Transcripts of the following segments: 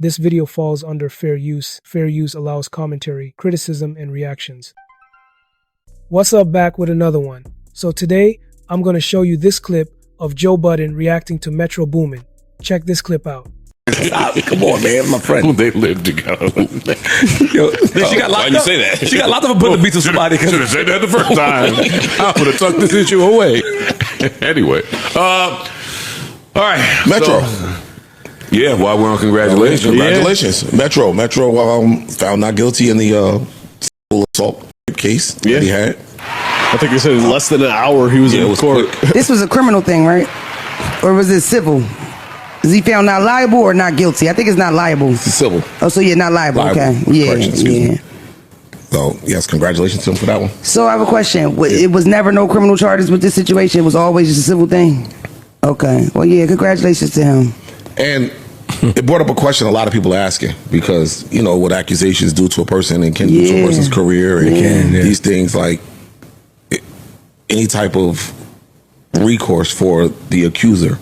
This video falls under fair use. Fair use allows commentary, criticism, and reactions. What's up, back with another one. So today, I'm going to show you this clip of Joe Budden reacting to Metro Boomin. Check this clip out. Come on, man, my friend. They live together. Yo, she got locked Why'd you up. say that? She got locked up for putting the beats on somebody. Should have said that the first time. I would have tucked this issue away. Anyway, all right, Metro. Yeah, while we're on congratulations. Congratulations. Metro found not guilty in the sexual assault case that he had. I think they said in less than an hour he was in court. This was a criminal thing, right? Or was it civil? Is he found not liable or not guilty? I think it's not liable. It's civil. Oh, so yeah, not liable. Okay. Yeah, yeah. So, yes, congratulations to him for that one. So I have a question. It was never no criminal charges with this situation? It was always just a civil thing? Okay. Well, yeah, congratulations to him. And it brought up a question a lot of people are asking because, you know, what accusations do to a person and can do to a person's career and these things, like any type of recourse for the accuser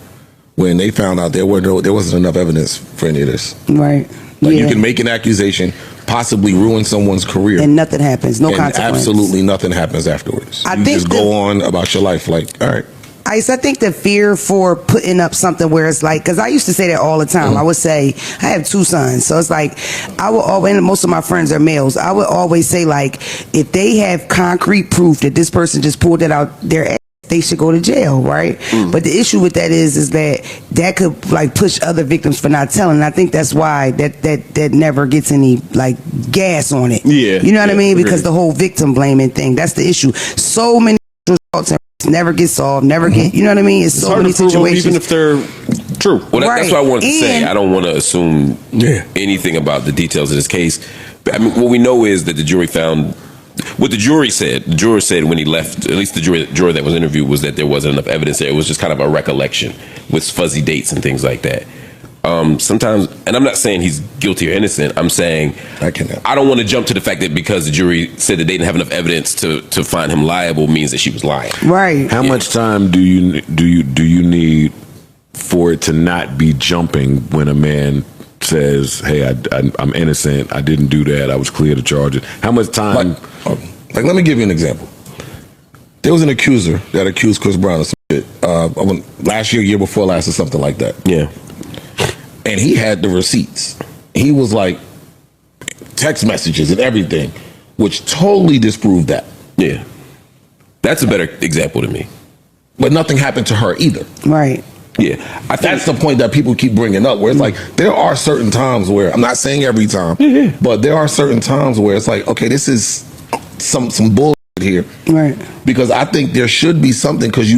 when they found out there wasn't enough evidence for any of this. Right. Like you can make an accusation, possibly ruin someone's career, and nothing happens. No consequence. Absolutely nothing happens afterwards. You just go on about your life like, all right. I think the fear for putting up something where it's like, because I used to say that all the time. I would say, I have 2 sons. So it's like, I would always, and most of my friends are males, I would always say, like, if they have concrete proof that this person just pulled it out their ass, they should go to jail, right? But the issue with that is that could like push other victims for not telling. And I think that's why that never gets any like gas on it. Yeah, you know what I mean? Because the whole victim blaming thing, that's the issue. So many assaults never get solved, never get, you know what I mean? It's so many situations, even if they're true. Well, that's what I wanted to say. I don't want to assume anything about the details of this case. But I mean, what we know is that the jury found. What the jury said, the juror said when he left, at least the juror that was interviewed, was that there wasn't enough evidence there. It was just kind of a recollection with fuzzy dates and things like that. Sometimes, and I'm not saying he's guilty or innocent, I'm saying I don't want to jump to the fact that because the jury said that they didn't have enough evidence to find him liable means that she was lying. Right. How much time do you need for it to not be jumping when a man says, hey, I'm innocent, I didn't do that, I was clear to charge it? How much time? Like, let me give you an example. There was an accuser that accused Chris Brown of some shit last year before last, or something like that. Yeah. And he had the receipts. He was like text messages and everything, which totally disproved that. Yeah. That's a better example to me. But nothing happened to her either. Right. Yeah, that's the point that people keep bringing up, where it's like there are certain times where, I'm not saying every time, but there are certain times where it's like, okay, this is some bullshit here, right? Because I think there should be something, because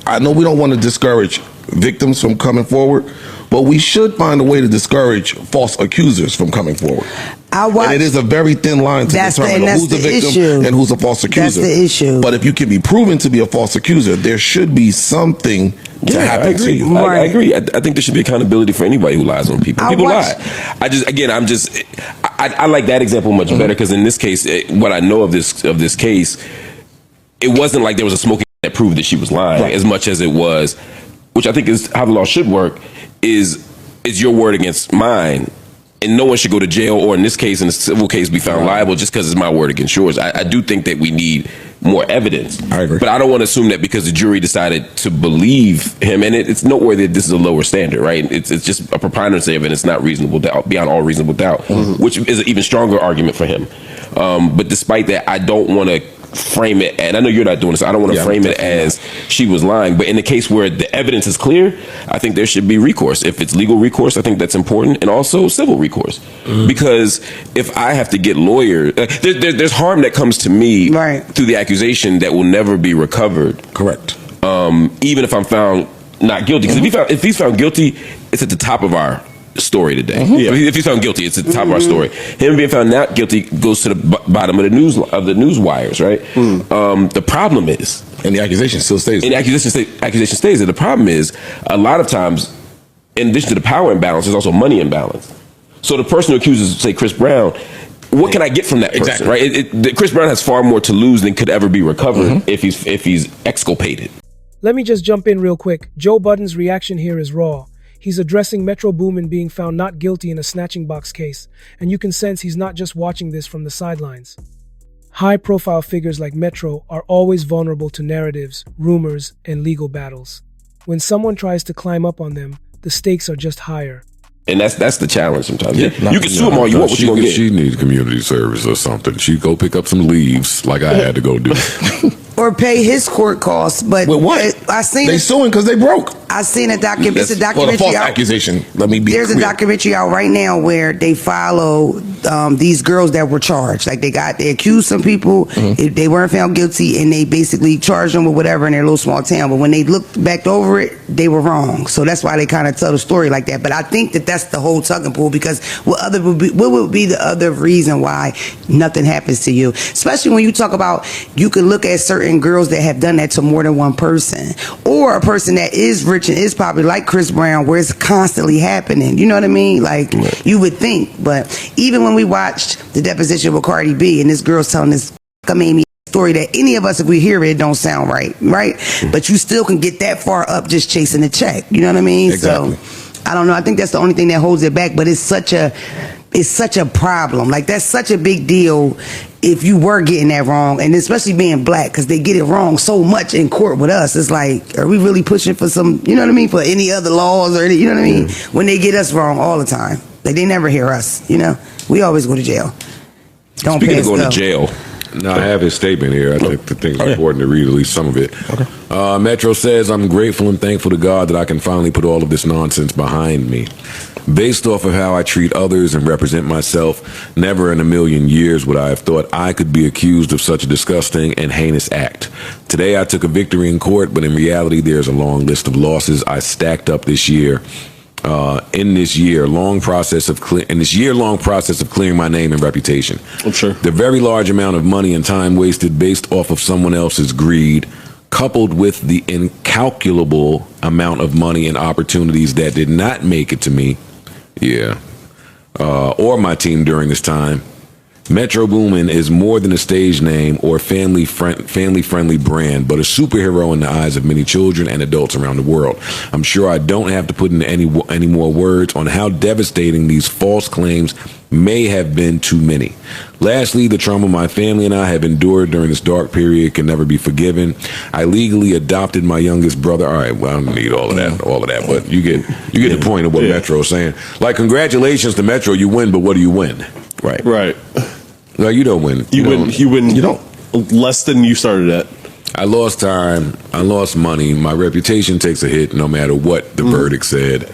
I know we don't want to discourage victims from coming forward, but we should find a way to discourage false accusers from coming forward. And it is a very thin line to determine who's the victim and who's a false accuser. That's the issue. But if you can be proven to be a false accuser, there should be something to happen to you. I agree. I think there should be accountability for anybody who lies on people. People lie. I like that example much better, because in this case, what I know of this case, it wasn't like there was a smoking that proved that she was lying, as much as it was, which I think is how the law should work, is your word against mine. And no one should go to jail, or in this case, in a civil case, be found liable just because it's my word against yours. I do think that we need more evidence. I agree. But I don't want to assume that because the jury decided to believe him, and it's noteworthy that this is a lower standard, right? It's just a preponderance of evidence, not reasonable doubt, beyond all reasonable doubt, which is an even stronger argument for him. But despite that, I don't want to frame it, and I know you're not doing this, I don't want to frame it as she was lying, but in the case where the evidence is clear, I think there should be recourse. If it's legal recourse, I think that's important, and also civil recourse. Because if I have to get lawyers, there's harm that comes to me through the accusation that will never be recovered. Correct. Even if I'm found not guilty, because if he's found guilty, it's at the top of our story today. If he's found guilty, it's at the top of our story. Him being found not guilty goes to the bottom of the news wires, right? The problem is, and the accusation still stays. And the accusation stays. And the problem is, a lot of times, in addition to the power imbalance, there's also money imbalance. So the person who accuses, say, Chris Brown, what can I get from that person, right? Chris Brown has far more to lose than could ever be recovered if he's exculpated. Let me just jump in real quick. Joe Budden's reaction here is raw. He's addressing Metro Boomin being found not guilty in a snatching box case, and you can sense he's not just watching this from the sidelines. High-profile figures like Metro are always vulnerable to narratives, rumors, and legal battles. When someone tries to climb up on them, the stakes are just higher. And that's the challenge sometimes. Yeah, you can sue them all you want, what you gonna get? She needs community service or something. She'd go pick up some leaves like I had to go do. Or pay his court costs. But With what? I seen They suing because they broke. I seen a documentary. It's a Well, documentary the false out. accusation. Let me be There's clear. a documentary out right now where they follow these girls that were charged. Like they accused some people, they weren't found guilty, and they basically charged them with whatever in their little small town. But when they looked back over it, they were wrong. So that's why they kind of tell the story like that. But I think that's the whole tug and pull, because what would be the other reason why nothing happens to you? Especially when you talk about, you can look at certain girls that have done that to more than one person, or a person that is rich and is popular, like Chris Brown, where it's constantly happening. You know what I mean? Like, you would think. But even when we watched the deposition with Cardi B, and this girl's telling this Amy story that any of us, if we hear it, it don't sound right? But you still can get that far up just chasing the check. You know what I mean? Exactly. So I don't know. I think that's the only thing that holds it back. But it's such a problem. Like, that's such a big deal if you were getting that wrong, and especially being black, because they get it wrong so much in court with us. It's like, are we really pushing for some, you know what I mean, for any other laws or any, you know what I mean? When they get us wrong all the time. Like, they never hear us, you know? We always go to jail. Don't Speaking pay of us going go. to jail, No, I have his statement here. I think it's important to read at least some of it. Metro says, I'm grateful and thankful to God that I can finally put all of this nonsense behind me. Based off of how I treat others and represent myself, never in a million years would I have thought I could be accused of such a disgusting and heinous act. Today I took a victory in court, but in reality there's a long list of losses I stacked up this year. In this year-long process of clearing my name and reputation. I'm sure. The very large amount of money and time wasted based off of someone else's greed, coupled with the incalculable amount of money and opportunities that did not make it to me, or my team during this time. Metro Boomin is more than a stage name or family-friendly brand, but a superhero in the eyes of many children and adults around the world. I'm sure I don't have to put in any more words on how devastating these false claims may have been to many. Lastly, the trauma my family and I have endured during this dark period can never be forgiven. I legally adopted my youngest brother. All right, well, I don't need all of that, but you get the point of what Metro is saying. Like, congratulations to Metro, you win, but what do you win? Right. No, you don't win. You win less than you started at. I lost time. I lost money. My reputation takes a hit no matter what the verdict said.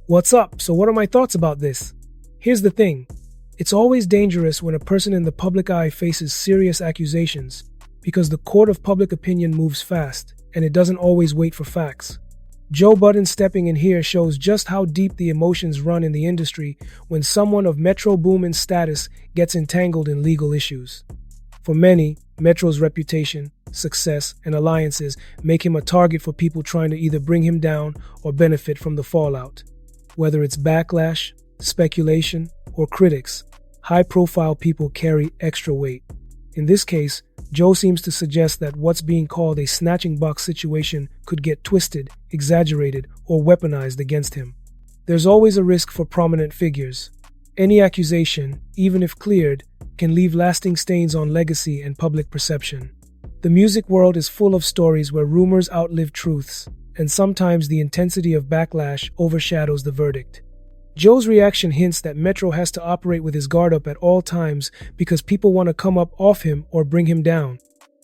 What's up? So what are my thoughts about this? Here's the thing. It's always dangerous when a person in the public eye faces serious accusations, because the court of public opinion moves fast, and it doesn't always wait for facts. Joe Budden stepping in here shows just how deep the emotions run in the industry when someone of Metro Boomin's status gets entangled in legal issues. For many, Metro's reputation, success, and alliances make him a target for people trying to either bring him down or benefit from the fallout. Whether it's backlash, speculation, or critics, high-profile people carry extra weight. In this case, Joe seems to suggest that what's being called a snatching box situation could get twisted, exaggerated, or weaponized against him. There's always a risk for prominent figures. Any accusation, even if cleared, can leave lasting stains on legacy and public perception. The music world is full of stories where rumors outlive truths, and sometimes the intensity of backlash overshadows the verdict. Joe's reaction hints that Metro has to operate with his guard up at all times because people want to come up off him or bring him down.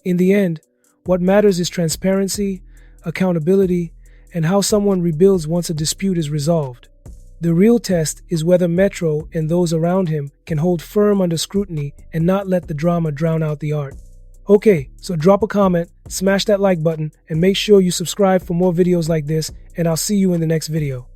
In the end, what matters is transparency, accountability, and how someone rebuilds once a dispute is resolved. The real test is whether Metro and those around him can hold firm under scrutiny and not let the drama drown out the art. Okay, so drop a comment, smash that like button, and make sure you subscribe for more videos like this, and I'll see you in the next video.